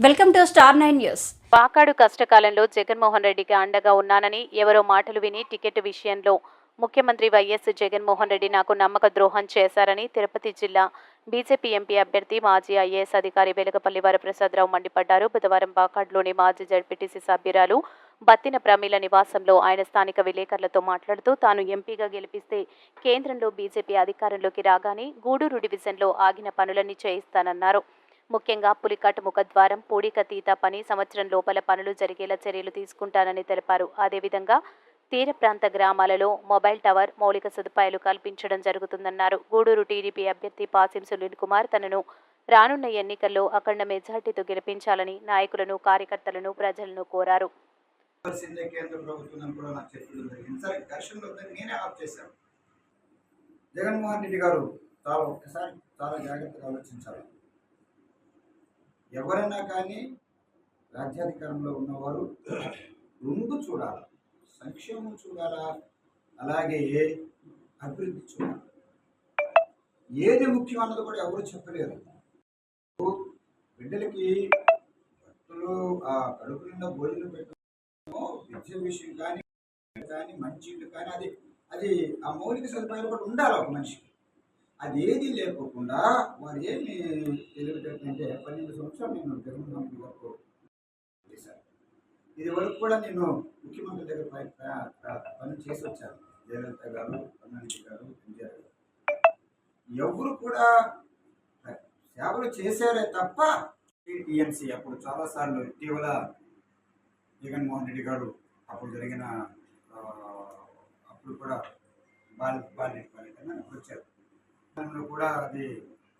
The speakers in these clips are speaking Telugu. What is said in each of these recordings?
Welcome to star 9 news. Vakadu కష్టకాలంలో జగన్మోహన్ రెడ్డికి అండగా ఉన్నానని ఎవరో మాటలు విని టికెట్ విషయంలో ముఖ్యమంత్రి వైఎస్ జగన్మోహన్ రెడ్డి నాకు నమ్మక ద్రోహం చేశారని తిరుపతి జిల్లా బీజేపీ ఎంపీ అభ్యర్థి మాజీ ఐఏఎస్ అధికారి వెలగపల్లి వరప్రసాదరావు మండిపడ్డారు. బుధవారం వాకాడులోని మాజీ జడ్పీటీసీ సభ్యురాలు బత్తిన ప్రమీల నివాసంలో ఆయన స్థానిక విలేకరులతో మాట్లాడుతూ తాను ఎంపీగా గెలిపిస్తే కేంద్రంలో బీజేపీ అధికారంలోకి రాగానే గూడూరు డివిజన్లో ఆగిన పనులన్నీ చేయిస్తానన్నారు. ముఖ్యంగా పులికాట్ ముఖద్వారం పూడికతీత పని సంవత్సరం లోపల పనులు జరిగేలా చర్యలు తీసుకుంటానని తెలిపారు. అదేవిధంగా తీర ప్రాంత గ్రామాలలో మొబైల్ టవర్ మౌలిక సదుపాయాలు కల్పించడం జరుగుతుందన్నారు. గూడూరు టీడీపీ అభ్యర్థి పాసిం సునీల్ కుమార్ తనను రానున్న ఎన్నికల్లో అఖండ మెజార్టీతో గెలిపించాలని నాయకులను కార్యకర్తలను ప్రజలను కోరారు. జగన్మోహన్ రెడ్డి గారు చాలా జాగ్రత్తగా ఆలోచించాలి. ఎవరైనా కానీ రాజ్యాధికారంలో ఉన్నవారు రెండు చూడాలి, సంక్షేమం చూడాలా, అలాగే అభివృద్ధి చూడాలి. ఏది ముఖ్యం అన్నది కూడా ఎవరు చెప్పలేరు. బిడ్డలకి భక్తులు ఆ కడుపు నిండా భోజనం పెట్టడమో, విద్య విషయం కానీ మంచిళ్ళు కానీ అది ఆ మౌలిక సదుపాయాలు కూడా ఉండాలి ఒక మనిషికి. అదేది లేకోకుండా వారు ఏమి తెలియటంటే 12 సంవత్సరాలు నేను జగన్మోహన్ రెడ్డి వరకు చేశాను. ఇది వరకు కూడా నేను ముఖ్యమంత్రి దగ్గర పని చేసి వచ్చాను. జయలలిత గారు, కరుణానిధి గారు, ఎన్టీఆర్ గారు ఎవరు కూడా సేవలు చేశారే తప్ప టీఎంసీ అప్పుడు చాలాసార్లు ఇటీవల జగన్మోహన్ రెడ్డి గారు అప్పుడు జరిగిన అప్పుడు కూడా బాధ్యత వచ్చారు. కూడా అది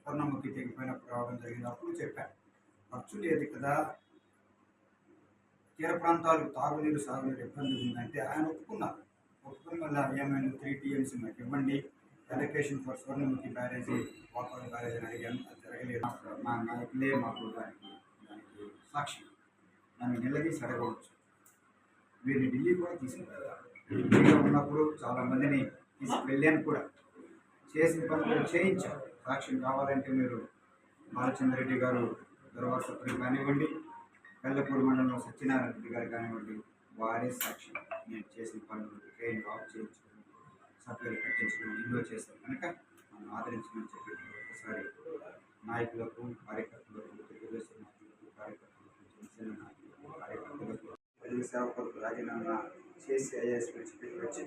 పూర్ణముఖి తెగిపోయినప్పుడు రావడం జరిగింది. అప్పుడు చెప్పాను, ఖర్చు లేదు కదా, తీర ప్రాంతాలకు తాగునీరు సాగునీరు ఇబ్బంది ఉందంటే ఆయన ఒప్పుకుని మళ్ళీ ఏమైనా 3 TMC మాకు ఇవ్వండి, ఎలకేషన్ ఫర్ స్వర్ణముఖి బ్యారేజీ వాకాడు బ్యారేజీ అని అడిగాను. అది జరగలేదు. మా నాయకులే మాకు దానికి సాక్షి. నన్ను నిలదీసి అడగవచ్చు. వీరిని ఢిల్లీ కూడా తీసుకెళ్ళారు. ఢిల్లీలో ఉన్నప్పుడు చాలామందిని తీసుకువెళ్ళాను కూడా, చేసిన పని కూడా చేయించారు. సాక్ష్యం కావాలంటే మీరు బాలచంద్రెడ్డి గారు దొరవాసపురి కానివ్వండి, వెల్లపూడి మండలంలో సత్యనారాయణ రెడ్డి గారు కానివ్వండి, వారే సాక్ష్యం. నేను చేసిన పనులు ట్రైన్ ఆఫ్ చేయించుకుని సభ్యులు కట్టించడం ఇందులో చేశారు కనుక నన్ను ఆదరించమని చెప్పి ఒకసారి నాయకులకు, కార్యకర్తలకు, తెలుగుదేశం నాయకులకు, కార్యకర్తలకు, జనసేన నాయకులకు, కార్యకర్తలకు, ప్రజల సేవకులకు రాజీనామా చేసి ఐఏఎస్ వచ్చి